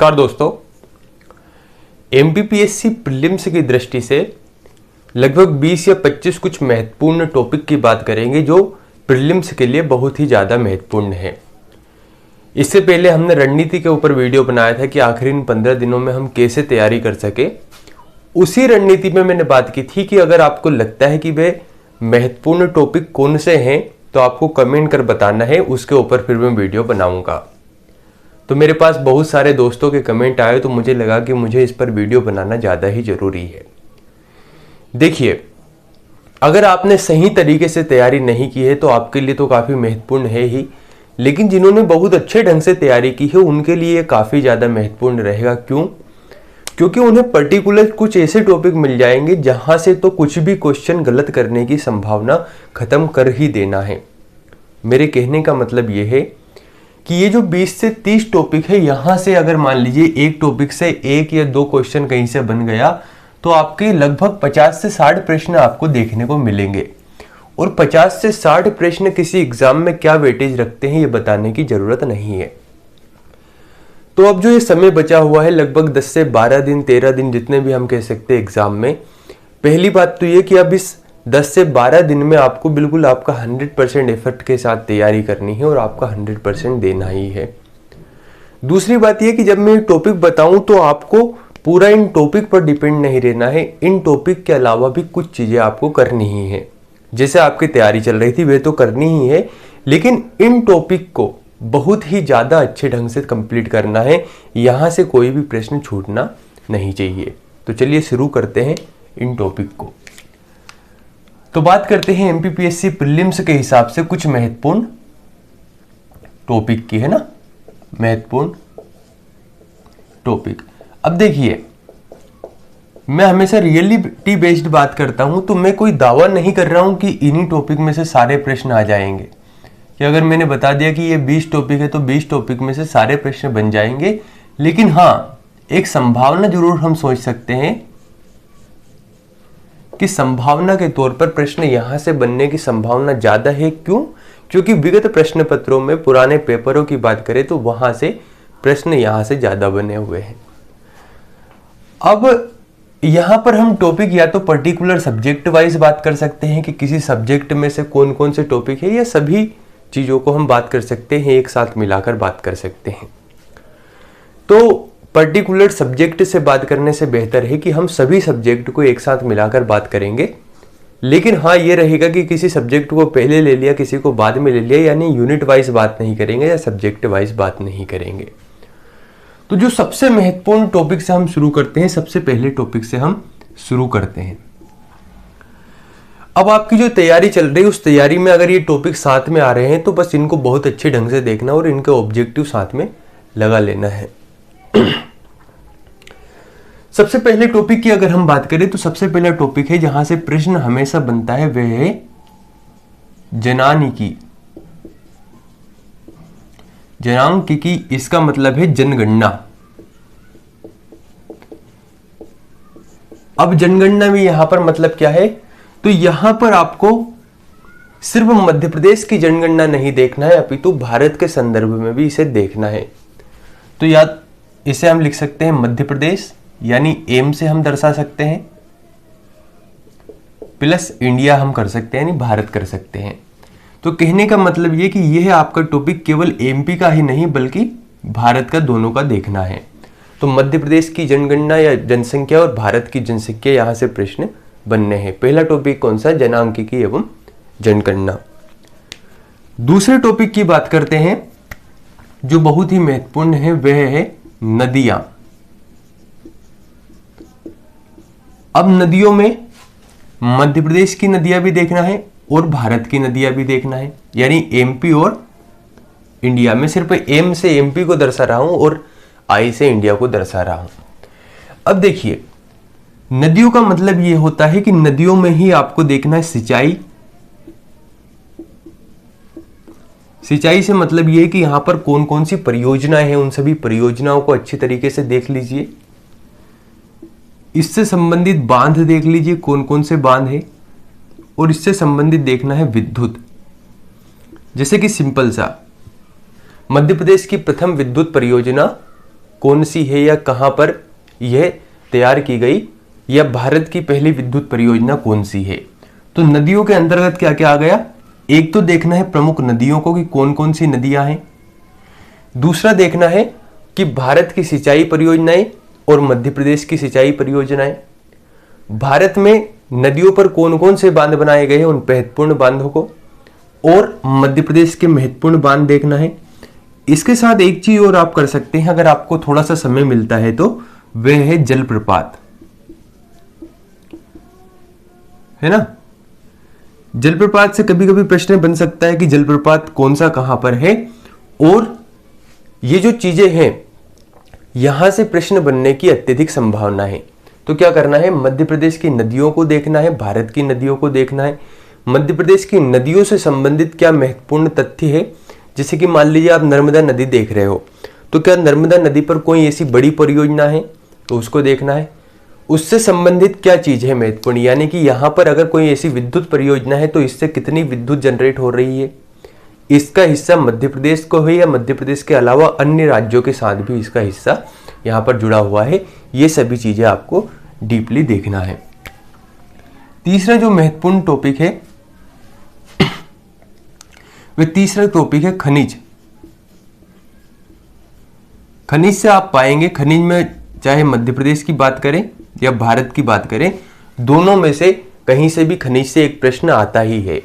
नमस्कार दोस्तों, MPPSC prelims की दृष्टि से लगभग 20 या 25 कुछ महत्वपूर्ण टॉपिक की बात करेंगे जो प्रीलिम्स के लिए बहुत ही ज़्यादा महत्वपूर्ण है। इससे पहले हमने रणनीति के ऊपर वीडियो बनाया था कि आखिरी इन 15 दिनों में हम कैसे तैयारी कर सके। उसी रणनीति में मैंने बात की थी कि अगर आपको लगता है कि वे महत्वपूर्ण टॉपिक कौन से हैं तो आपको कमेंट कर बताना है, उसके ऊपर फिर मैं वीडियो बनाऊंगा। तो मेरे पास बहुत सारे दोस्तों के कमेंट आए तो मुझे लगा कि मुझे इस पर वीडियो बनाना ज़्यादा ही ज़रूरी है। देखिए, अगर आपने सही तरीके से तैयारी नहीं की है तो आपके लिए तो काफ़ी महत्वपूर्ण है ही, लेकिन जिन्होंने बहुत अच्छे ढंग से तैयारी की है उनके लिए काफ़ी ज़्यादा महत्वपूर्ण रहेगा। क्यों? क्योंकि उन्हें पर्टिकुलर कुछ ऐसे टॉपिक मिल जाएंगे जहाँ से तो कुछ भी क्वेश्चन गलत करने की संभावना खत्म कर ही देना है। मेरे कहने का मतलब ये है कि ये जो 20 से 30 टॉपिक है, यहाँ से अगर मान लीजिए एक टॉपिक से एक या दो क्वेश्चन कहीं से बन गया तो आपके लगभग 50 से 60 प्रश्न आपको देखने को मिलेंगे। और 50 से 60 प्रश्न किसी एग्जाम में क्या वेटेज रखते हैं ये बताने की जरूरत नहीं है। तो अब जो ये समय बचा हुआ है लगभग 10 से 12 दिन 13 दिन जितने भी हम कह सकते हैं एग्जाम में, पहली बात तो ये कि अब इस 10 से 12 दिन में आपको बिल्कुल आपका 100% एफर्ट के साथ तैयारी करनी है और आपका 100% देना ही है। दूसरी बात यह कि जब मैं टॉपिक बताऊं तो आपको पूरा इन टॉपिक पर डिपेंड नहीं रहना है। इन टॉपिक के अलावा भी कुछ चीज़ें आपको करनी ही है। जैसे आपकी तैयारी चल रही थी वे तो करनी ही है, लेकिन इन टॉपिक को बहुत ही ज़्यादा अच्छे ढंग से कंप्लीट करना है। यहाँ से कोई भी प्रश्न छूटना नहीं चाहिए। तो चलिए शुरू करते हैं इन टॉपिक को। तो बात करते हैं एमपीपीएससी प्रीलिम्स के हिसाब से कुछ महत्वपूर्ण टॉपिक की, है ना, महत्वपूर्ण टॉपिक। अब देखिए, मैं हमेशा रियलिटी बेस्ड बात करता हूं, तो मैं कोई दावा नहीं कर रहा हूं कि इन्हीं टॉपिक में से सारे प्रश्न आ जाएंगे। कि अगर मैंने बता दिया कि ये 20 टॉपिक है तो 20 टॉपिक में से सारे प्रश्न बन जाएंगे, लेकिन हाँ, एक संभावना जरूर हम सोच सकते हैं कि संभावना के तौर पर प्रश्न यहां से बनने की संभावना ज्यादा है। क्यों? क्योंकि विगत प्रश्न पत्रों में पुराने पेपरों की बात करें तो वहां से प्रश्न यहां से ज्यादा बने हुए हैं। अब यहां पर हम टॉपिक या तो पर्टिकुलर सब्जेक्ट वाइज बात कर सकते हैं कि किसी सब्जेक्ट में से कौन कौन से टॉपिक है, या सभी चीजों को हम बात कर सकते हैं, एक साथ मिलाकर बात कर सकते हैं। तो पर्टिकुलर सब्जेक्ट से बात करने से बेहतर है कि हम सभी सब्जेक्ट को एक साथ मिलाकर बात करेंगे। लेकिन हाँ, ये रहेगा कि किसी सब्जेक्ट को पहले ले लिया किसी को बाद में ले लिया, यानी यूनिट वाइज बात नहीं करेंगे या सब्जेक्ट वाइज बात नहीं करेंगे। तो जो सबसे महत्वपूर्ण टॉपिक से हम शुरू करते हैं, सबसे पहले टॉपिक से हम शुरू करते हैं। अब आपकी जो तैयारी चल रही है उस तैयारी में अगर ये टॉपिक साथ में आ रहे हैं तो बस इनको बहुत अच्छे ढंग से देखना और इनके ऑब्जेक्टिव साथ में लगा लेना है। सबसे पहले टॉपिक की अगर हम बात करें तो सबसे पहला टॉपिक है जहां से प्रश्न हमेशा बनता है वह है जनानिकी। जनांकिकी इसका मतलब है जनगणना। अब जनगणना में यहां पर मतलब क्या है, तो यहां पर आपको सिर्फ मध्य प्रदेश की जनगणना नहीं देखना है अपितु भारत के संदर्भ में भी इसे देखना है। तो या इसे हम लिख सकते हैं मध्य प्रदेश, यानी एम से हम दर्शा सकते हैं, प्लस इंडिया हम कर सकते हैं, यानी भारत कर सकते हैं। तो कहने का मतलब ये कि यह आपका टॉपिक केवल एमपी का ही नहीं बल्कि भारत का दोनों का देखना है। तो मध्य प्रदेश की जनगणना या जनसंख्या और भारत की जनसंख्या यहां से प्रश्न बनने हैं। पहला टॉपिक कौन सा? जनांकिकी एवं जनगणना। दूसरे टॉपिक की बात करते हैं जो बहुत ही महत्वपूर्ण है, वह है नदियां। अब नदियों में मध्य प्रदेश की नदियां भी देखना है और भारत की नदियां भी देखना है, यानी एमपी और इंडिया। में सिर्फ एम से एमपी को दर्शा रहा हूं और आई से इंडिया को दर्शा रहा हूं। अब देखिए, नदियों का मतलब यह होता है कि नदियों में ही आपको देखना है सिंचाई। सिंचाई से मतलब यह है कि यहां पर कौन कौन सी परियोजनाएं हैं, उन सभी परियोजनाओं को अच्छी तरीके से देख लीजिए। इससे संबंधित बांध देख लीजिए कौन कौन से बांध है, और इससे संबंधित देखना है विद्युत। जैसे कि सिंपल सा मध्य प्रदेश की प्रथम विद्युत परियोजना कौन सी है या कहां पर यह तैयार की गई, या भारत की पहली विद्युत परियोजना कौन सी है। तो नदियों के अंतर्गत क्या क्या आ गया, एक तो देखना है प्रमुख नदियों को कि कौन कौन सी नदियां हैं, दूसरा देखना है कि भारत की सिंचाई परियोजनाएं और मध्य प्रदेश की सिंचाई परियोजनाएं, भारत में नदियों पर कौन कौन से बांध बनाए गए हैं उन महत्वपूर्ण बांधों को, और मध्य प्रदेश के महत्वपूर्ण बांध देखना है। इसके साथ एक चीज और आप कर सकते हैं अगर आपको थोड़ा सा समय मिलता है तो, वह है जलप्रपात, है ना। जलप्रपात से कभी कभी प्रश्न बन सकता है कि जलप्रपात कौन सा कहां पर है, और ये जो चीजें हैं यहां से प्रश्न बनने की अत्यधिक संभावना है। तो क्या करना है, मध्य प्रदेश की नदियों को देखना है, भारत की नदियों को देखना है, मध्य प्रदेश की नदियों से संबंधित क्या महत्वपूर्ण तथ्य है। जैसे कि मान लीजिए आप नर्मदा नदी देख रहे हो, तो क्या नर्मदा नदी पर कोई ऐसी बड़ी परियोजना है, तो उसको देखना है। उससे संबंधित क्या चीज है महत्वपूर्ण, यानी कि यहां पर अगर कोई ऐसी विद्युत परियोजना है तो इससे कितनी विद्युत जनरेट हो रही है, इसका हिस्सा मध्य प्रदेश को है या मध्य प्रदेश के अलावा अन्य राज्यों के साथ भी इसका हिस्सा यहां पर जुड़ा हुआ है। ये सभी चीजें आपको डीपली देखना है। तीसरा जो महत्वपूर्ण टॉपिक है वह तीसरा टॉपिक है खनिज। खनिज से आप पाएंगे, खनिज में चाहे मध्य प्रदेश की बात करें या भारत की बात करें, दोनों में से कहीं से भी खनिज से एक प्रश्न आता ही है।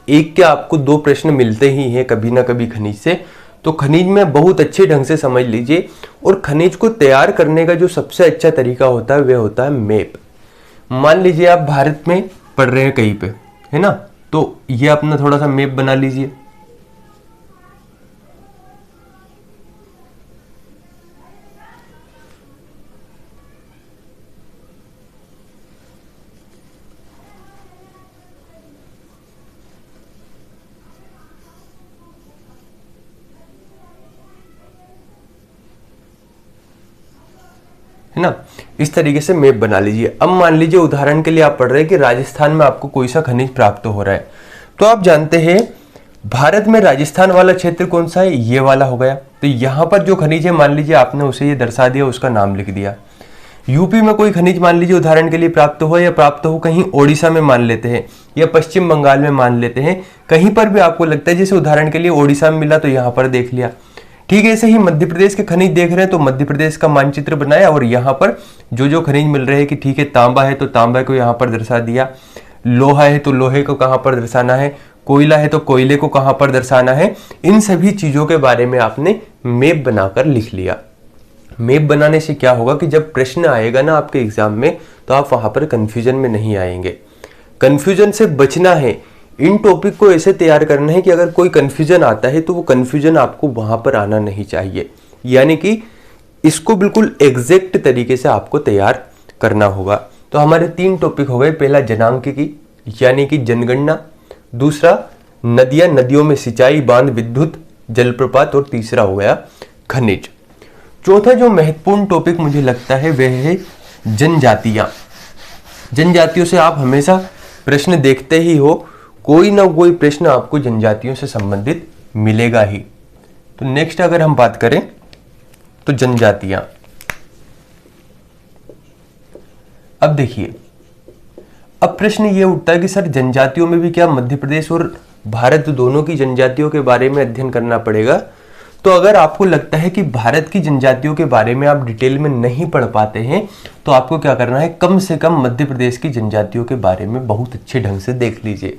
एक क्या आपको दो प्रश्न मिलते ही हैं कभी ना कभी खनिज से। तो खनिज में बहुत अच्छे ढंग से समझ लीजिए, और खनिज को तैयार करने का जो सबसे अच्छा तरीका होता है वह होता है मैप। मान लीजिए आप भारत में पढ़ रहे हैं कहीं पे, है ना, तो ये अपना थोड़ा सा मैप बना लीजिए। है ना, इस तरीके से मैप बना लीजिए। अब मान लीजिए उदाहरण के लिए आप पढ़ रहे हैं कि राजस्थान में आपको कोई सा खनिज प्राप्त हो रहा है, तो आप जानते हैं भारत में राजस्थान वाला क्षेत्र कौन सा है, ये वाला हो गया। तो यहां पर जो खनिज है मान लीजिए आपने उसे ये दर्शा दिया, उसका नाम लिख दिया। यूपी में कोई खनिज मान लीजिए उदाहरण के लिए प्राप्त हो, या प्राप्त हो कहीं ओडिशा में मान लेते हैं, या पश्चिम बंगाल में मान लेते हैं, कहीं पर भी आपको लगता है जैसे उदाहरण के लिए ओडिशा में मिला तो यहां पर देख लिया। ठीक है, ऐसे ही मध्य प्रदेश के खनिज देख रहे हैं तो मध्य प्रदेश का मानचित्र बनाया, और यहाँ पर जो जो खनिज मिल रहे हैं कि ठीक है तांबा है तो तांबा को यहाँ पर दर्शा दिया, लोहा है तो लोहे को कहाँ पर दर्शाना है, कोयला है तो कोयले को कहाँ पर दर्शाना है। इन सभी चीजों के बारे में आपने मैप बनाकर लिख लिया। मैप बनाने से क्या होगा कि जब प्रश्न आएगा ना आपके एग्जाम में, तो आप वहां पर कंफ्यूजन में नहीं आएंगे। कंफ्यूजन से बचना है, इन टॉपिक को ऐसे तैयार करना है कि अगर कोई कंफ्यूजन आता है तो वो कंफ्यूजन आपको वहां पर आना नहीं चाहिए। यानी कि इसको बिल्कुल एग्जैक्ट तरीके से आपको तैयार करना होगा। तो हमारे 3 टॉपिक हो गए, पहला जनांकिकी यानी कि जनगणना, दूसरा नदियां, नदियों में सिंचाई, बांध, विद्युत, जलप्रपात, और तीसरा हो गया खनिज। चौथा जो महत्वपूर्ण टॉपिक मुझे लगता है वह है जनजातियां। जनजातियों से आप हमेशा प्रश्न देखते ही हो, कोई ना कोई प्रश्न आपको जनजातियों से संबंधित मिलेगा ही। तो नेक्स्ट अगर हम बात करें तो जनजातियां। अब देखिए, अब प्रश्न ये उठता है कि सर जनजातियों में भी क्या मध्य प्रदेश और भारत दोनों की जनजातियों के बारे में अध्ययन करना पड़ेगा? तो अगर आपको लगता है कि भारत की जनजातियों के बारे में आप डिटेल में नहीं पढ़ पाते हैं, तो आपको क्या करना है, कम से कम मध्य प्रदेश की जनजातियों के बारे में बहुत अच्छे ढंग से देख लीजिए।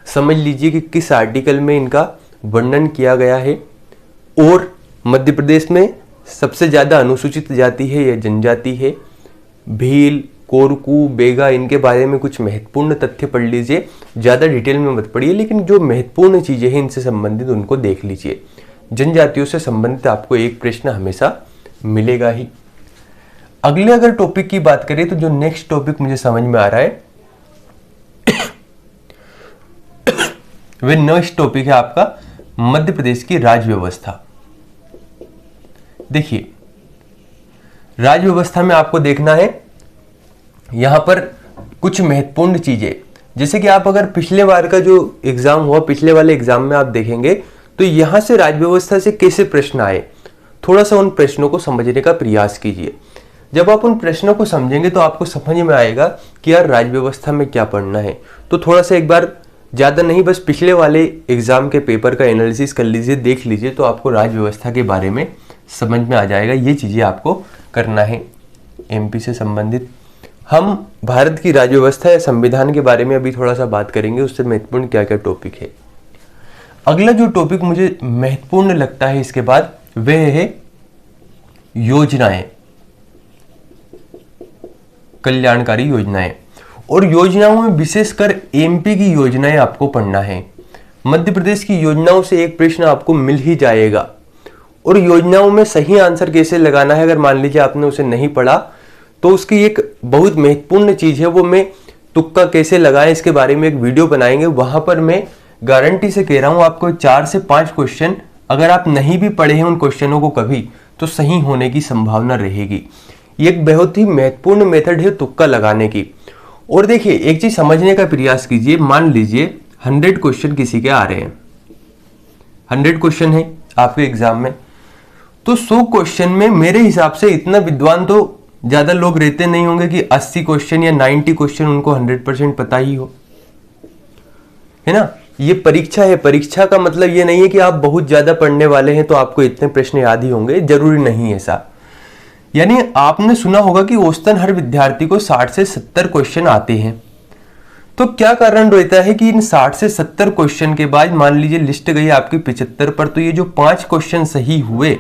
समझ लीजिए कि किस आर्टिकल में इनका वर्णन किया गया है, और मध्य प्रदेश में सबसे ज्यादा अनुसूचित जाति है या जनजाति है। भील, कोरकू, बेगा, इनके बारे में कुछ महत्वपूर्ण तथ्य पढ़ लीजिए, ज्यादा डिटेल में मत पढ़िए, लेकिन जो महत्वपूर्ण चीजें हैं इनसे संबंधित उनको देख लीजिए। जनजातियों से संबंधित आपको एक प्रश्न हमेशा मिलेगा ही। अगले अगर टॉपिक की बात करें तो जो नेक्स्ट टॉपिक मुझे समझ में आ रहा है वह नेक्स्ट टॉपिक है आपका मध्य प्रदेश की राज्य व्यवस्था। देखिए, राज्य व्यवस्था में आपको देखना है यहां पर कुछ महत्वपूर्ण चीजें, जैसे कि आप अगर पिछले बार का जो एग्जाम हुआ, पिछले वाले एग्जाम में आप देखेंगे तो यहां से राज्य व्यवस्था से कैसे प्रश्न आए। थोड़ा सा उन प्रश्नों को समझने का प्रयास कीजिए। जब आप उन प्रश्नों को समझेंगे तो आपको समझ में आएगा कि यार राज्य व्यवस्था में क्या पढ़ना है। तो थोड़ा सा एक बार, ज़्यादा नहीं, बस पिछले वाले एग्जाम के पेपर का एनालिसिस कर लीजिए, देख लीजिए, तो आपको राज्य व्यवस्था के बारे में समझ में आ जाएगा। ये चीज़ें आपको करना है एमपी से संबंधित। हम भारत की राज्य व्यवस्था या संविधान के बारे में अभी थोड़ा सा बात करेंगे, उससे महत्वपूर्ण क्या क्या टॉपिक है। अगला जो टॉपिक मुझे महत्वपूर्ण लगता है इसके बाद, वह है योजनाएं, कल्याणकारी योजनाएं। और योजनाओं में विशेषकर एमपी की योजनाएं आपको पढ़ना है। मध्य प्रदेश की योजनाओं से एक प्रश्न आपको मिल ही जाएगा। और योजनाओं में सही आंसर कैसे लगाना है, अगर मान लीजिए आपने उसे नहीं पढ़ा, तो उसकी एक बहुत महत्वपूर्ण चीज है, वो मैं तुक्का कैसे लगाएं इसके बारे में एक वीडियो बनाएंगे। वहां पर मैं गारंटी से कह रहा हूं आपको 4 से 5 क्वेश्चन, अगर आप नहीं भी पढ़े हैं उन क्वेश्चनों को कभी, तो सही होने की संभावना रहेगी। ये एक बहुत ही महत्वपूर्ण मेथड है तुक्का लगाने की। और देखिए, एक चीज समझने का प्रयास कीजिए। मान लीजिए 100 क्वेश्चन किसी के आ रहे हैं, 100 क्वेश्चन है आपके एग्जाम में, तो 100 क्वेश्चन में मेरे हिसाब से इतना विद्वान तो ज्यादा लोग रहते नहीं होंगे कि 80 क्वेश्चन या 90 क्वेश्चन उनको 100% पता ही हो, है ना। ये परीक्षा है, परीक्षा का मतलब ये नहीं है कि आप बहुत ज्यादा पढ़ने वाले हैं तो आपको इतने प्रश्न याद ही होंगे, जरूरी नहीं ऐसा। यानी आपने सुना होगा कि औसतन हर विद्यार्थी को 60 से 70 क्वेश्चन आते हैं। तो क्या कारण रहता है कि इन 60 से 70 क्वेश्चन के बाद मान लीजिए लिस्ट गई आपकी 75 पर, तो ये जो 5 क्वेश्चन सही हुए,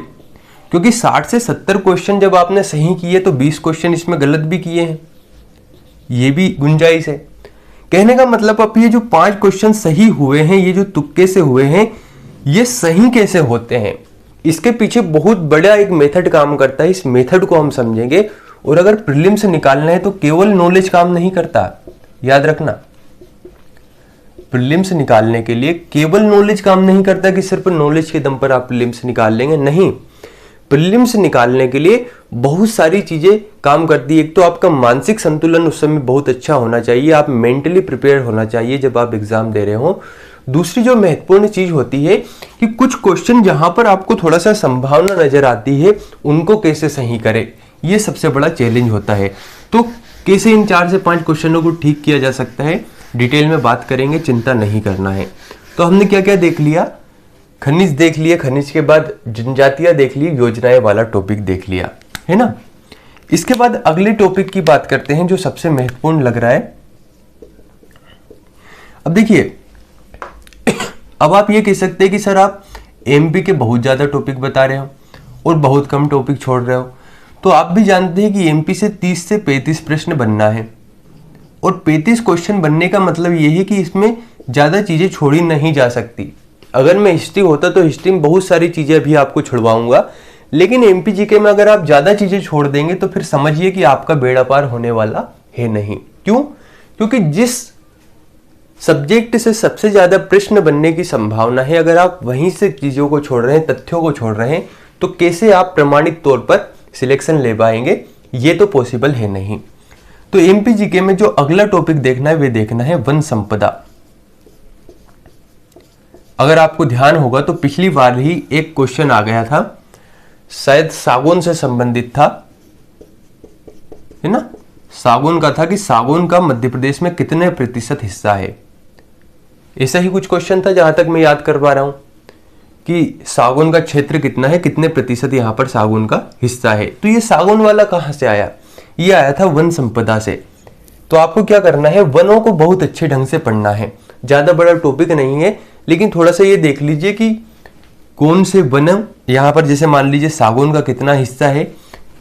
क्योंकि 60 से 70 क्वेश्चन जब आपने सही किए तो 20 क्वेश्चन इसमें गलत भी किए हैं, ये भी गुंजाइश है। कहने का मतलब अब ये जो 5 क्वेश्चन सही हुए हैं, ये जो तुक्के से हुए हैं, ये सही कैसे होते हैं, इसके पीछे बहुत बड़ा एक मेथड काम करता है। इस मेथड को हम समझेंगे। और अगर प्रीलिम्स निकालना है तो केवल नॉलेज काम नहीं करता, याद रखना। प्रीलिम्स निकालने के लिए केवल नॉलेज काम नहीं करता कि सिर्फ नॉलेज के दम पर आप प्रीलिम्स निकाल लेंगे, नहीं। प्रीलिम्स निकालने के लिए बहुत सारी चीजें काम करती है। एक तो आपका मानसिक संतुलन उस समय बहुत अच्छा होना चाहिए, आप मेंटली प्रिपेयर होना चाहिए जब आप एग्जाम दे रहे हो। दूसरी जो महत्वपूर्ण चीज होती है कि कुछ क्वेश्चन जहां पर आपको थोड़ा सा संभावना नजर आती है, उनको कैसे सही करें, ये सबसे बड़ा चैलेंज होता है। तो कैसे इन 4 से 5 क्वेश्चनों को ठीक किया जा सकता है, डिटेल में बात करेंगे, चिंता नहीं करना है। तो हमने क्या क्या देख लिया, खनिज देख लिया, खनिज के बाद जनजातियां देख ली, योजनाएं वाला टॉपिक देख लिया, है ना। इसके बाद अगले टॉपिक की बात करते हैं जो सबसे महत्वपूर्ण लग रहा है। अब देखिए, अब आप ये कह सकते हैं कि सर आप एमपी के बहुत ज्यादा टॉपिक बता रहे हो और बहुत कम टॉपिक छोड़ रहे हो। तो आप भी जानते हैं कि एमपी से 30 से 35 प्रश्न बनना है, और 35 क्वेश्चन बनने का मतलब ये है कि इसमें ज्यादा चीजें छोड़ी नहीं जा सकती। अगर मैं हिस्ट्री होता तो हिस्ट्री में बहुत सारी चीजें अभी आपको छुड़वाऊंगा, लेकिन एमपी जीके में अगर आप ज्यादा चीजें छोड़ देंगे तो फिर समझिए कि आपका बेड़ा पार होने वाला है नहीं। क्यों? क्योंकि जिस सब्जेक्ट से सबसे ज्यादा प्रश्न बनने की संभावना है, अगर आप वहीं से चीजों को छोड़ रहे हैं, तथ्यों को छोड़ रहे हैं, तो कैसे आप प्रमाणिक तौर पर सिलेक्शन ले पाएंगे, ये तो पॉसिबल है नहीं। तो एमपी जीके में जो अगला टॉपिक देखना है, वे देखना है वन संपदा। अगर आपको ध्यान होगा तो पिछली बार ही एक क्वेश्चन आ गया था, शायद सागौन से संबंधित था, है ना। सागौन का था कि सागौन का मध्य प्रदेश में कितने प्रतिशत हिस्सा है, ऐसा ही कुछ क्वेश्चन था जहां तक मैं याद कर पा रहा हूं, कि सागौन का क्षेत्र कितना है, कितने प्रतिशत यहां पर सागौन का हिस्सा है। तो ये सागौन वाला कहां से आया, ये आया था वन संपदा से। तो आपको क्या करना है, वनों को बहुत अच्छे ढंग से पढ़ना है। ज्यादा बड़ा टॉपिक नहीं है, लेकिन थोड़ा सा ये देख लीजिए कि कौन से वन यहां पर, जैसे मान लीजिए सागौन का कितना हिस्सा है,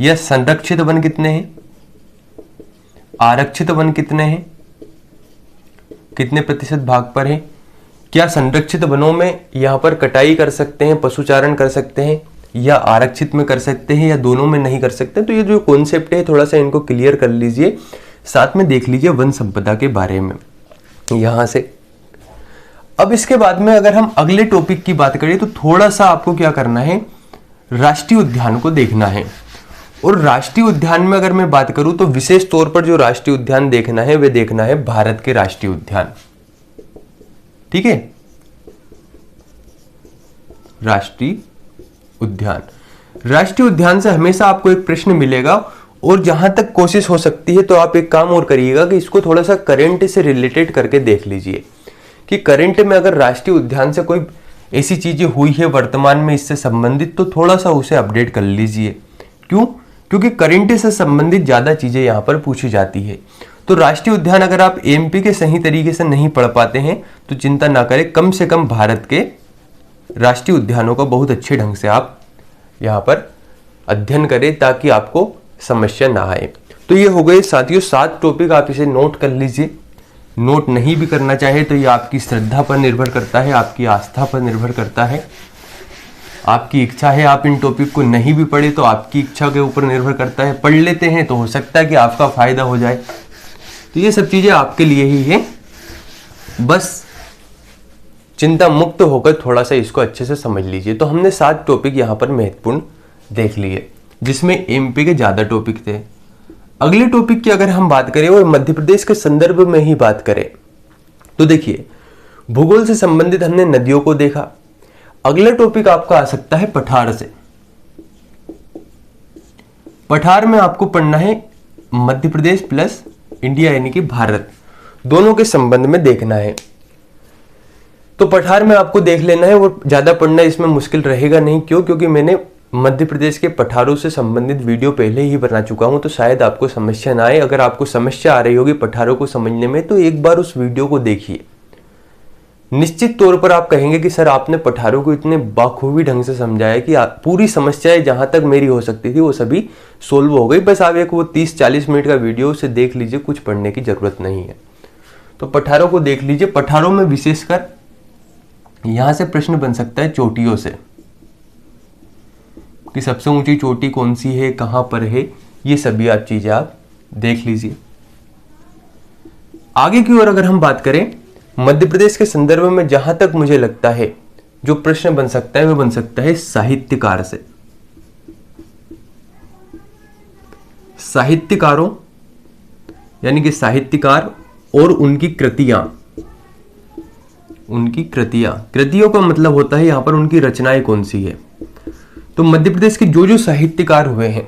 या संरक्षित वन कितने हैं, आरक्षित वन कितने हैं, कितने प्रतिशत भाग पर है, क्या संरक्षित वनों में यहां पर कटाई कर सकते हैं, पशुचारण कर सकते हैं, या आरक्षित में कर सकते हैं, या दोनों में नहीं कर सकते। तो ये जो कॉन्सेप्ट है थोड़ा सा इनको क्लियर कर लीजिए, साथ में देख लीजिए वन संपदा के बारे में यहां से। अब इसके बाद में अगर हम अगले टॉपिक की बात करें तो थोड़ा सा आपको क्या करना है, राष्ट्रीय उद्यान को देखना है। और राष्ट्रीय उद्यान में अगर मैं बात करूं तो विशेष तौर पर जो राष्ट्रीय उद्यान देखना है, वे देखना है भारत के राष्ट्रीय उद्यान। ठीक है, राष्ट्रीय उद्यान। राष्ट्रीय उद्यान से हमेशा आपको एक प्रश्न मिलेगा, और जहां तक कोशिश हो सकती है तो आप एक काम और करिएगा कि इसको थोड़ा सा करंट से रिलेटेड करके देख लीजिए कि करंट में अगर राष्ट्रीय उद्यान से कोई ऐसी चीजें हुई है वर्तमान में इससे संबंधित, तो थोड़ा सा उसे अपडेट कर लीजिए। क्यों? क्योंकि करंट से संबंधित ज्यादा चीजें यहाँ पर पूछी जाती है। तो राष्ट्रीय उद्यान अगर आप एमपी के सही तरीके से नहीं पढ़ पाते हैं तो चिंता ना करें, कम से कम भारत के राष्ट्रीय उद्यानों का बहुत अच्छे ढंग से आप यहाँ पर अध्ययन करें ताकि आपको समस्या ना आए। तो ये हो गए साथियों 7 टॉपिक, आप इसे नोट कर लीजिए। नोट नहीं भी करना चाहे तो ये आपकी श्रद्धा पर निर्भर करता है, आपकी आस्था पर निर्भर करता है, आपकी इच्छा है। आप इन टॉपिक को नहीं भी पढ़े तो आपकी इच्छा के ऊपर निर्भर करता है। पढ़ लेते हैं तो हो सकता है कि आपका फायदा हो जाए। तो ये सब चीजें आपके लिए ही है, बस चिंता मुक्त होकर थोड़ा सा इसको अच्छे से समझ लीजिए। तो हमने 7 टॉपिक यहाँ पर महत्वपूर्ण देख लिए, जिसमें एमपी के ज्यादा टॉपिक थे। अगले टॉपिक की अगर हम बात करें और मध्य प्रदेश के संदर्भ में ही बात करें तो देखिए, भूगोल से संबंधित हमने नदियों को देखा। अगला टॉपिक आपका आ सकता है पठार से। पठार में आपको पढ़ना है मध्य प्रदेश प्लस इंडिया यानी कि भारत, दोनों के संबंध में देखना है। तो पठार में आपको देख लेना है, वो ज्यादा पढ़ना इसमें मुश्किल रहेगा नहीं। क्यों? क्योंकि मैंने मध्य प्रदेश के पठारों से संबंधित वीडियो पहले ही बना चुका हूं, तो शायद आपको समस्या ना आए। अगर आपको समस्या आ रही होगी पठारों को समझने में तो एक बार उस वीडियो को देखिए। निश्चित तौर पर आप कहेंगे कि सर आपने पठारों को इतने बाखूबी ढंग से समझाया कि पूरी समस्याएं जहां तक मेरी हो सकती थी वो सभी सोल्व हो गई। बस आप एक वो 30-40 मिनट का वीडियो उसे देख लीजिए, कुछ पढ़ने की जरूरत नहीं है। तो पठारों को देख लीजिए। पठारों में विशेषकर यहां से प्रश्न बन सकता है चोटियों से कि सबसे ऊंची चोटी कौन सी है, कहां पर है, ये सभी आप चीजें आप देख लीजिए। आगे की ओर अगर हम बात करें मध्य प्रदेश के संदर्भ में, जहां तक मुझे लगता है जो प्रश्न बन सकता है वह बन सकता है साहित्यकार से। साहित्यकारों यानी कि साहित्यकार और उनकी कृतियां, कृतियों का मतलब होता है यहां पर उनकी रचनाएं कौन सी है। तो मध्य प्रदेश के जो साहित्यकार हुए हैं,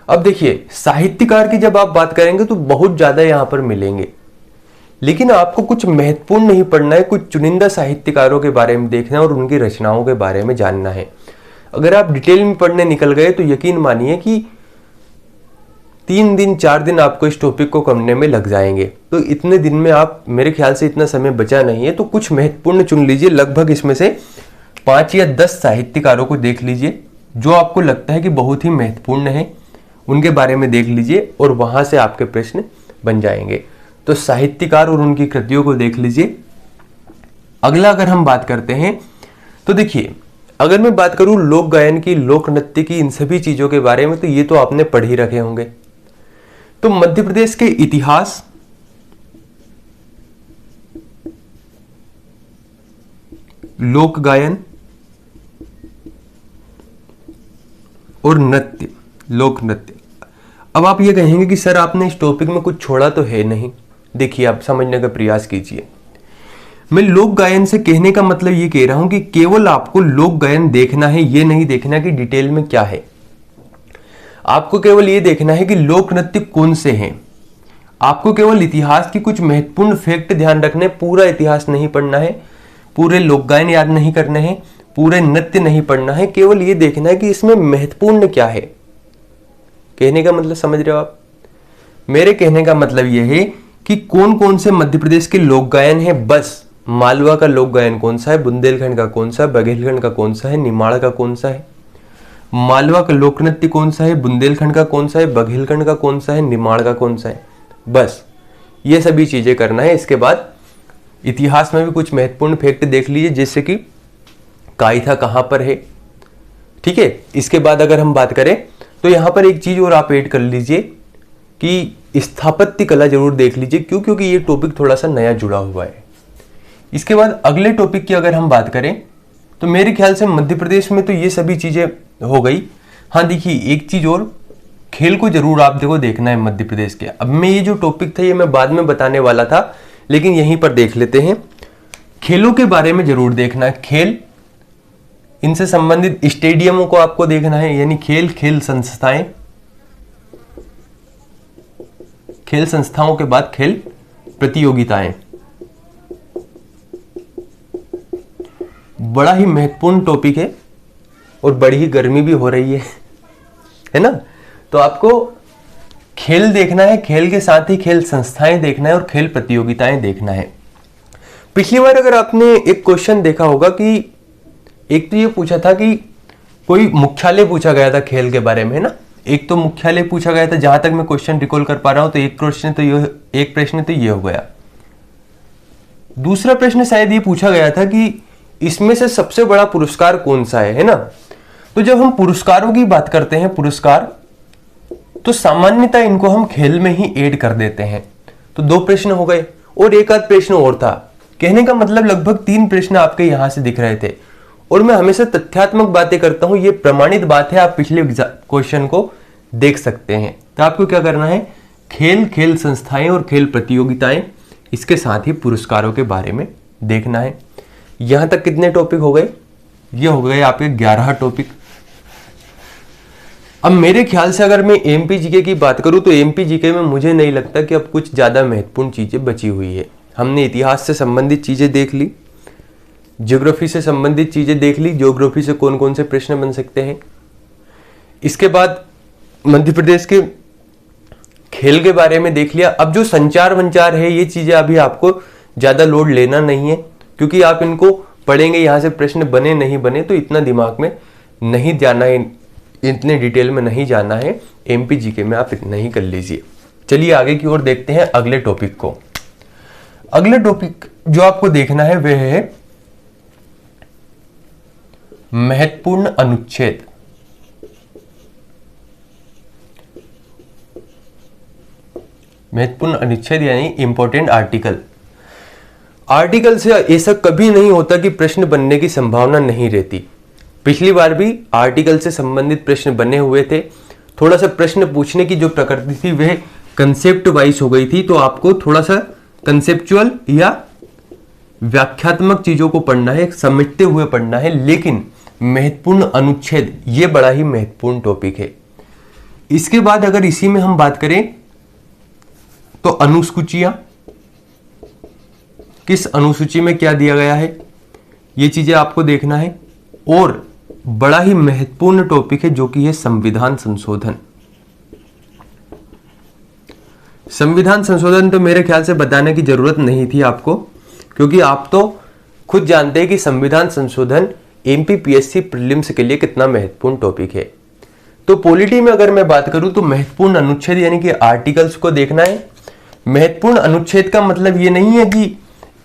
अब देखिए साहित्यकार की जब आप बात करेंगे तो बहुत ज्यादा यहां पर मिलेंगे, लेकिन आपको कुछ महत्वपूर्ण नहीं पढ़ना है, कुछ चुनिंदा साहित्यकारों के बारे में देखना है और उनकी रचनाओं के बारे में जानना है। अगर आप डिटेल में पढ़ने निकल गए तो यकीन मानिए कि 3 दिन 4 दिन आपको इस टॉपिक को करने में लग जाएंगे। तो इतने दिन में आप, मेरे ख्याल से इतना समय बचा नहीं है, तो कुछ महत्वपूर्ण चुन लीजिए। लगभग इसमें से 5 या 10 साहित्यकारों को देख लीजिए जो आपको लगता है कि बहुत ही महत्वपूर्ण है, उनके बारे में देख लीजिए और वहां से आपके प्रश्न बन जाएंगे। तो साहित्यकार और उनकी कृतियों को देख लीजिए। अगला अगर हम बात करते हैं तो देखिए, अगर मैं बात करूं लोक गायन की, लोक नृत्य की, इन सभी चीजों के बारे में, तो ये तो आपने पढ़ ही रखे होंगे। तो मध्य प्रदेश के इतिहास, लोक गायन और नृत्य, लोक नृत्य। अब आप ये कहेंगे कि सर आपने इस टॉपिक में कुछ छोड़ा तो है नहीं। देखिए, आप समझने का प्रयास कीजिए। मैं लोक गायन से कहने का मतलब ये कह रहा हूं कि केवल आपको लोक गायन देखना है, ये नहीं देखना कि डिटेल में क्या है। आपको केवल ये देखना है कि लोक नृत्य कौन से हैं। आपको केवल इतिहास की कुछ महत्वपूर्ण फैक्ट ध्यान रखने, पूरा इतिहास नहीं पढ़ना है, पूरे लोक गायन याद नहीं करने हैं, पूरे नृत्य नहीं पढ़ना है। केवल ये देखना है कि इसमें महत्वपूर्ण क्या है। कहने का मतलब समझ रहे हो आप? मेरे कहने का मतलब यह है कि कौन कौन से मध्य प्रदेश के लोक गायन है। बस मालवा का लोक गायन कौन सा है, बुंदेलखंड का कौन सा है, बघेलखंड का कौन सा है, निमाड़ का कौन सा है, मालवा का लोक नृत्य कौन सा है, बुंदेलखंड का कौन सा है, बघेलखंड का कौन सा है, निमाड़ का कौन सा है, बस ये सभी चीजें करना है। इसके बाद इतिहास में भी कुछ महत्वपूर्ण फैक्ट देख लीजिए, जैसे कि कायथा कहां पर है। ठीक है, इसके बाद अगर हम बात करें तो यहां पर एक चीज और आप ऐड कर लीजिए कि स्थापत्य कला जरूर देख लीजिए। क्यों? क्योंकि ये टॉपिक थोड़ा सा नया जुड़ा हुआ है। इसके बाद अगले टॉपिक की अगर हम बात करें तो मेरे ख्याल से मध्य प्रदेश में तो ये सभी चीजें हो गई। हाँ देखिए, एक चीज और, खेल को जरूर आप देखो देखना है मध्य प्रदेश के। अब मैं ये जो टॉपिक था ये मैं बाद में बताने वाला था, लेकिन यहीं पर देख लेते हैं। खेलों के बारे में जरूर देखना है। खेल इनसे संबंधित स्टेडियमों को आपको देखना है, यानी खेल संस्थाएं, खेल संस्थाओं के बाद खेल प्रतियोगिताएं। बड़ा ही महत्वपूर्ण टॉपिक है और बड़ी ही गर्मी भी हो रही है ना। तो आपको खेल देखना है, खेल के साथ ही खेल संस्थाएं देखना है और खेल प्रतियोगिताएं देखना है। पिछली बार अगर आपने एक क्वेश्चन देखा होगा कि एक तो ये पूछा था कि कोई मुख्यालय पूछा गया था खेल के बारे में, है ना। एक तो मुख्यालय पूछा गया था, जहां तक मैं क्वेश्चन रिकॉल कर पा रहा हूं, तो एक प्रश्न तो ये हो गया। दूसरा प्रश्न शायद ये पूछा गया था कि इसमें से सबसे बड़ा पुरस्कार कौन सा है ना। तो जब हम पुरस्कारों की बात करते हैं, पुरस्कार, तो सामान्यतः इनको हम खेल में ही ऐड कर देते हैं। तो 2 प्रश्न हो गए और एक आध प्रश्न और था। कहने का मतलब लगभग 3 प्रश्न आपके यहां से दिख रहे थे। और मैं हमेशा तथ्यात्मक बातें करता हूं, ये प्रमाणित बात है, आप पिछले क्वेश्चन को देख सकते हैं। तो आपको क्या करना है, खेल संस्थाएं और खेल प्रतियोगिताएं, इसके साथ ही पुरस्कारों के बारे में देखना है। यहां तक कितने टॉपिक हो गए? ये हो गए आपके 11 टॉपिक। अब मेरे ख्याल से अगर मैं एमपी जीके की बात करूं तो एमपी जीके में मुझे नहीं लगता कि अब कुछ ज्यादा महत्वपूर्ण चीजें बची हुई है। हमने इतिहास से संबंधित चीजें देख ली, ज्योग्राफी से संबंधित चीजें देख ली, ज्योग्राफी से कौन कौन से प्रश्न बन सकते हैं। इसके बाद मध्य प्रदेश के खेल के बारे में देख लिया। अब जो संचार वंचार है, ये चीजें अभी आपको ज्यादा लोड लेना नहीं है, क्योंकि आप इनको पढ़ेंगे, यहां से प्रश्न बने नहीं बने तो इतना दिमाग में नहीं जाना है, इतने डिटेल में नहीं जाना है। एमपी जीके में आप इतना ही कर लीजिए। चलिए आगे की ओर देखते हैं अगले टॉपिक को। अगले टॉपिक जो आपको देखना है वह है महत्वपूर्ण अनुच्छेद। महत्वपूर्ण अनुच्छेद यानी इंपॉर्टेंट आर्टिकल। आर्टिकल से ऐसा कभी नहीं होता कि प्रश्न बनने की संभावना नहीं रहती। पिछली बार भी आर्टिकल से संबंधित प्रश्न बने हुए थे। थोड़ा सा प्रश्न पूछने की जो प्रकृति थी वह कंसेप्ट वाइज हो गई थी, तो आपको थोड़ा सा कंसेप्चुअल या व्याख्यात्मक चीजों को पढ़ना है, समेटते हुए पढ़ना है। लेकिन महत्वपूर्ण अनुच्छेद ये बड़ा ही महत्वपूर्ण टॉपिक है। इसके बाद अगर इसी में हम बात करें तो अनुसूचियां, किस अनुसूची में क्या दिया गया है, ये चीजें आपको देखना है। और बड़ा ही महत्वपूर्ण टॉपिक है जो कि है संविधान संशोधन। संविधान संशोधन तो मेरे ख्याल से बताने की जरूरत नहीं थी आपको, क्योंकि आप तो खुद जानते हैं कि संविधान संशोधन एमपीपीएससी प्रीलिम्स के लिए कितना महत्वपूर्ण टॉपिक है। तो पॉलिटी में अगर मैं बात करूं तो महत्वपूर्ण अनुच्छेद यानी कि आर्टिकल्स को देखना है। महत्वपूर्ण अनुच्छेद का मतलब ये नहीं है कि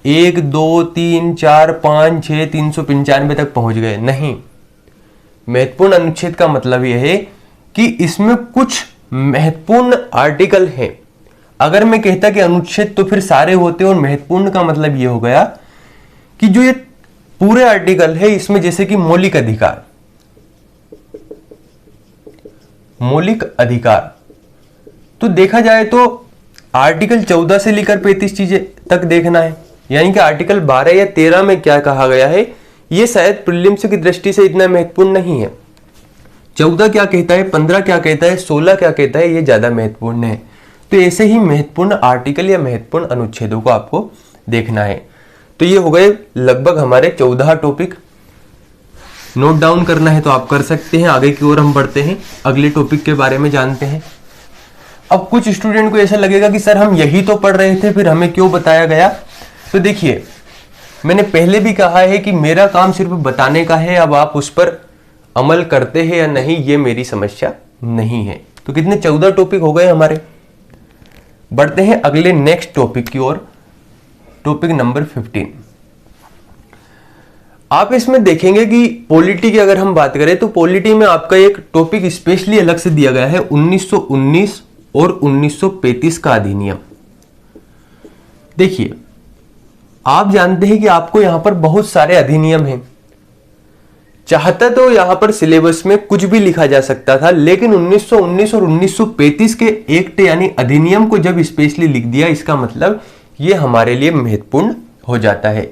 1, 2, 3, 4, 5, 6, 395 तक पहुंच गए, नहीं। महत्वपूर्ण अनुच्छेद का मतलब यह है कि इसमें कुछ महत्वपूर्ण आर्टिकल हैं। अगर मैं कहता कि अनुच्छेद तो फिर सारे होते, और महत्वपूर्ण का मतलब यह हो गया कि जो ये पूरे आर्टिकल है इसमें, जैसे कि मौलिक अधिकार, मौलिक अधिकार, तो देखा जाए तो आर्टिकल 14 से लेकर 35 चीजें तक देखना है। यानी कि आर्टिकल 12 या 13 में क्या कहा गया है ये शायद प्रीलिम्स की दृष्टि से इतना महत्वपूर्ण नहीं है। 14 क्या कहता है, 15 क्या कहता है, 16 क्या कहता है, ये ज्यादा महत्वपूर्ण है। तो ऐसे ही महत्वपूर्ण आर्टिकल या महत्वपूर्ण अनुच्छेदों को आपको देखना है। तो ये हो गए लगभग हमारे 14 टॉपिक। नोट डाउन करना है तो आप कर सकते हैं। आगे की ओर हम बढ़ते हैं, अगले टॉपिक के बारे में जानते हैं। अब कुछ स्टूडेंट को ऐसा लगेगा कि सर हम यही तो पढ़ रहे थे, फिर हमें क्यों बताया गया। तो देखिए, मैंने पहले भी कहा है कि मेरा काम सिर्फ बताने का है। अब आप उस पर अमल करते हैं या नहीं ये मेरी समस्या नहीं है। तो कितने 14 टॉपिक हो गए हमारे। बढ़ते हैं अगले नेक्स्ट टॉपिक की ओर, टॉपिक नंबर 15। आप इसमें देखेंगे कि पॉलिटी की अगर हम बात करें तो पॉलिटी में आपका एक टॉपिक स्पेशली अलग से दिया गया है, 1919 और 1935 का अधिनियम। देखिए, आप जानते हैं कि आपको यहां पर बहुत सारे अधिनियम हैं। चाहता तो यहां पर सिलेबस में कुछ भी लिखा जा सकता था, लेकिन 1919 और 1935 के एक्ट यानी अधिनियम को जब स्पेशली लिख दिया, इसका मतलब ये हमारे लिए महत्वपूर्ण हो जाता है।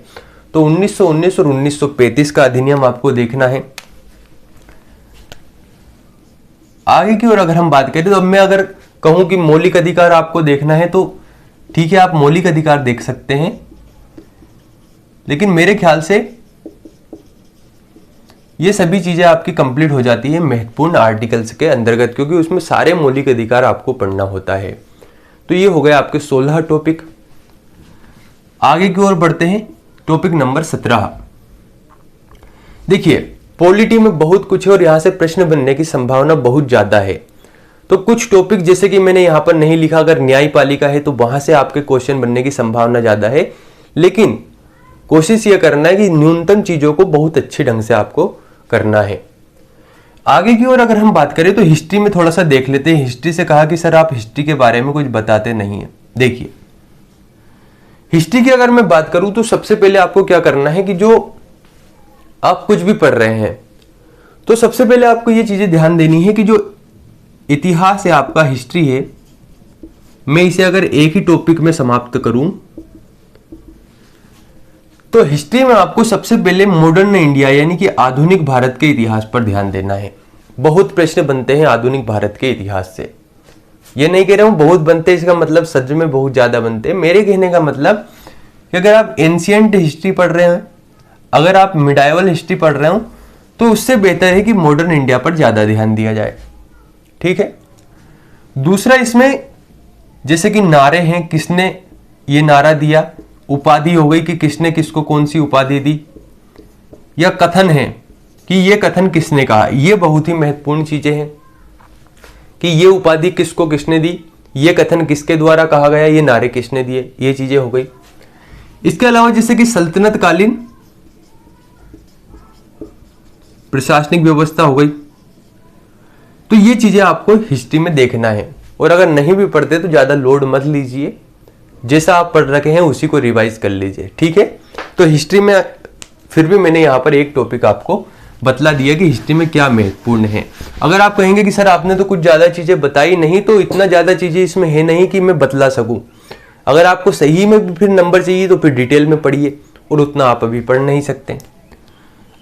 तो 1919 और 1935 का अधिनियम आपको देखना है। आगे की ओर अगर हम बात करें तो अब मैं अगर कहूं कि मौलिक अधिकार आपको देखना है तो ठीक है, आप मौलिक अधिकार देख सकते हैं, लेकिन मेरे ख्याल से ये सभी चीजें आपकी कंप्लीट हो जाती है महत्वपूर्ण आर्टिकल्स के अंतर्गत, क्योंकि उसमें सारे मौलिक अधिकार आपको पढ़ना होता है। तो ये हो गए आपके 16 टॉपिक। आगे की ओर बढ़ते हैं, टॉपिक नंबर 17। देखिए पॉलिटी में बहुत कुछ है और यहां से प्रश्न बनने की संभावना बहुत ज्यादा है। तो कुछ टॉपिक जैसे कि मैंने यहां पर नहीं लिखा, अगर न्यायपालिका है तो वहां से आपके क्वेश्चन बनने की संभावना ज्यादा है, लेकिन कोशिश यह करना है कि न्यूनतम चीजों को बहुत अच्छे ढंग से आपको करना है। आगे की ओर अगर हम बात करें तो हिस्ट्री में थोड़ा सा देख लेते हैं। हिस्ट्री से कहा कि सर आप हिस्ट्री के बारे में कुछ बताते नहीं है। देखिए हिस्ट्री की अगर मैं बात करूं तो सबसे पहले आपको क्या करना है कि जो आप कुछ भी पढ़ रहे हैं तो सबसे पहले आपको ये चीजें ध्यान देनी है कि जो इतिहास है आपका, हिस्ट्री है, मैं इसे अगर एक ही टॉपिक में समाप्त करूं तो हिस्ट्री में आपको सबसे पहले मॉडर्न इंडिया यानी कि आधुनिक भारत के इतिहास पर ध्यान देना है। बहुत प्रश्न बनते हैं आधुनिक भारत के इतिहास से, ये नहीं कह रहा हूं बहुत बनते हैं, इसका मतलब सच में बहुत ज्यादा बनते हैं। मेरे कहने का मतलब कि अगर आप एंशिएंट हिस्ट्री पढ़ रहे हैं, अगर आप मिडाइवल हिस्ट्री पढ़ रहे हो तो उससे बेहतर है कि मॉडर्न इंडिया पर ज्यादा ध्यान दिया जाए। ठीक है। दूसरा, इसमें जैसे कि नारे हैं, किसने ये नारा दिया, उपाधि हो गई कि किसने किसको कौन सी उपाधि दी, या कथन है कि ये कथन किसने कहा, ये बहुत ही महत्वपूर्ण चीजें हैं कि ये उपाधि किसको किसने दी, ये कथन किसके द्वारा कहा गया, ये नारे किसने दिए, ये चीजें हो गई। इसके अलावा जैसे कि सल्तनत कालीन प्रशासनिक व्यवस्था हो गई, तो ये चीजें आपको हिस्ट्री में देखना है। और अगर नहीं भी पढ़ते तो ज्यादा लोड मत लीजिए, जैसा आप पढ़ रखे हैं उसी को रिवाइज कर लीजिए। ठीक है। तो हिस्ट्री में फिर भी मैंने यहां पर एक टॉपिक आपको बतला दिया कि हिस्ट्री में क्या महत्वपूर्ण है। अगर आप कहेंगे कि सर आपने तो कुछ ज्यादा चीजें बताई नहीं, तो इतना ज्यादा चीजें इसमें है नहीं कि मैं बतला सकूं। अगर आपको सही में भी फिर नंबर चाहिए तो फिर डिटेल में पढ़िए, और उतना आप अभी पढ़ नहीं सकते।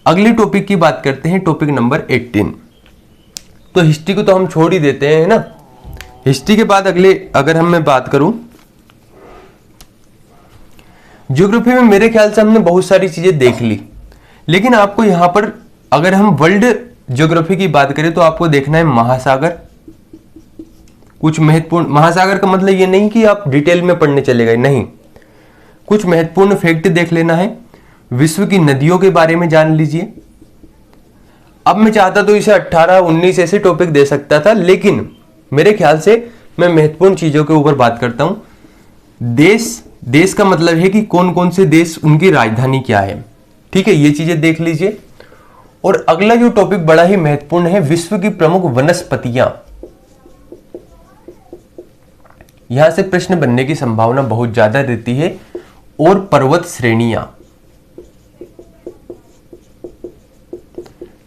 अगले टॉपिक की बात करते हैं, टॉपिक नंबर 18। तो हिस्ट्री को तो हम छोड़ ही देते हैं ना। हिस्ट्री के बाद अगले अगर मैं बात करूं ज्योग्राफी में, मेरे ख्याल से हमने बहुत सारी चीजें देख ली, लेकिन आपको यहां पर अगर हम वर्ल्ड ज्योग्राफी की बात करें तो आपको देखना है महासागर। कुछ महत्वपूर्ण, महासागर का मतलब ये नहीं कि आप डिटेल में पढ़ने चले गए, नहीं, कुछ महत्वपूर्ण फैक्ट देख लेना है। विश्व की नदियों के बारे में जान लीजिए। अब मैं चाहता तो इसे 18-19 ऐसे टॉपिक दे सकता था, लेकिन मेरे ख्याल से मैं महत्वपूर्ण चीजों के ऊपर बात करता हूं। देश का मतलब है कि कौन कौन से देश, उनकी राजधानी क्या है। ठीक है, ये चीजें देख लीजिए। और अगला जो टॉपिक बड़ा ही महत्वपूर्ण है, विश्व की प्रमुख वनस्पतियां। यहां से प्रश्न बनने की संभावना बहुत ज्यादा रहती है। और पर्वत श्रेणियां,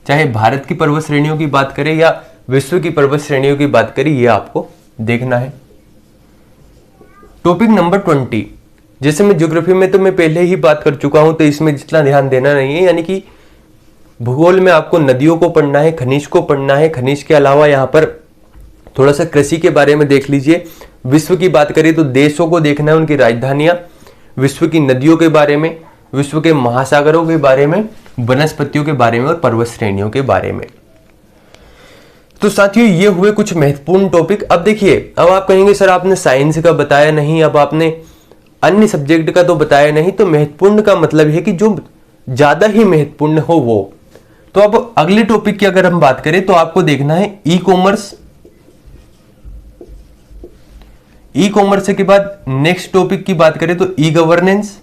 चाहे भारत की पर्वत श्रेणियों की बात करें या विश्व की पर्वत श्रेणियों की बात करें, यह आपको देखना है। टॉपिक नंबर 20, जैसे मैं ज्योग्राफी में तो मैं पहले ही बात कर चुका हूं, तो इसमें जितना ध्यान देना नहीं है। यानी कि भूगोल में आपको नदियों को पढ़ना है, खनिज को पढ़ना है। खनिज के अलावा यहां पर थोड़ा सा कृषि के बारे में देख लीजिए। विश्व की बात करें तो देशों को देखना है, उनकी राजधानियां, विश्व की नदियों के बारे में, विश्व के महासागरों के बारे में, वनस्पतियों के बारे में और पर्वत श्रेणियों के बारे में। तो साथियों, ये हुए कुछ महत्वपूर्ण टॉपिक। अब देखिए, अब आप कहेंगे सर आपने साइंस का बताया नहीं, अब आपने अन्य सब्जेक्ट का तो बताया नहीं। तो महत्वपूर्ण का मतलब है कि जो ज्यादा ही महत्वपूर्ण हो वो। तो अब अगले टॉपिक की अगर हम बात करें तो आपको देखना है ई कॉमर्स। ई कॉमर्स के बाद नेक्स्ट टॉपिक की बात करें तो ई गवर्नेंस,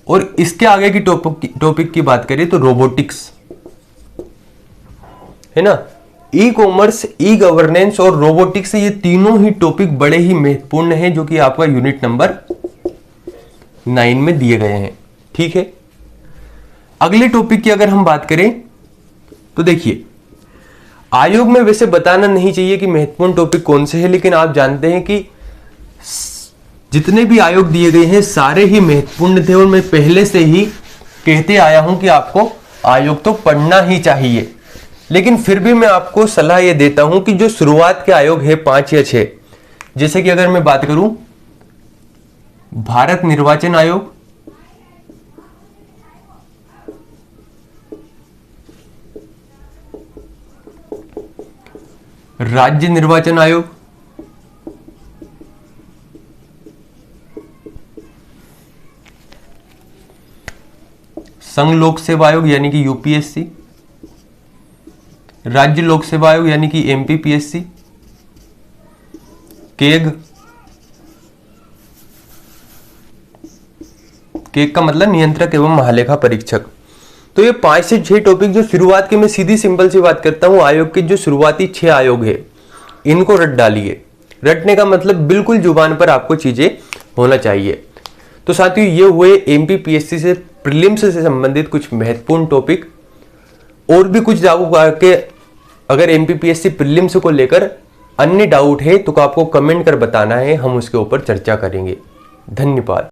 और इसके आगे की टॉपिक की बात करें तो रोबोटिक्स, है ना। ई कॉमर्स, ई गवर्नेंस और रोबोटिक्स, ये तीनों ही टॉपिक बड़े ही महत्वपूर्ण हैं, जो कि आपका यूनिट नंबर 9 में दिए गए हैं। ठीक है। अगले टॉपिक की अगर हम बात करें तो देखिए, आयोग में वैसे बताना नहीं चाहिए कि महत्वपूर्ण टॉपिक कौन से हैं, लेकिन आप जानते हैं कि जितने भी आयोग दिए गए हैं सारे ही महत्वपूर्ण थे। और मैं पहले से ही कहते आया हूं कि आपको आयोग तो पढ़ना ही चाहिए। लेकिन फिर भी मैं आपको सलाह ये देता हूं कि जो शुरुआत के आयोग है 5 या 6, जैसे कि अगर मैं बात करूं भारत निर्वाचन आयोग, राज्य निर्वाचन आयोग, संघ लोक सेवा आयोग यानी कि यूपीएससी, राज्य लोक सेवा आयोग यानी कि एमपीपीएससी, केग का मतलब नियंत्रक एवं महालेखा परीक्षक। तो ये 5 से 6 टॉपिक जो शुरुआत के, मैं सीधी सिंपल सी बात करता हूं, आयोग के जो शुरुआती 6 आयोग है इनको रट डालिए। रटने का मतलब बिल्कुल जुबान पर आपको चीजें होना चाहिए। तो साथियों ये हुए एमपीपीएससी से प्रीलिम्स से संबंधित कुछ महत्वपूर्ण टॉपिक। और भी कुछ डाउट के अगर एमपीपीएससी प्रीलिम्स को लेकर अन्य डाउट है तो आपको कमेंट कर बताना है, हम उसके ऊपर चर्चा करेंगे। धन्यवाद।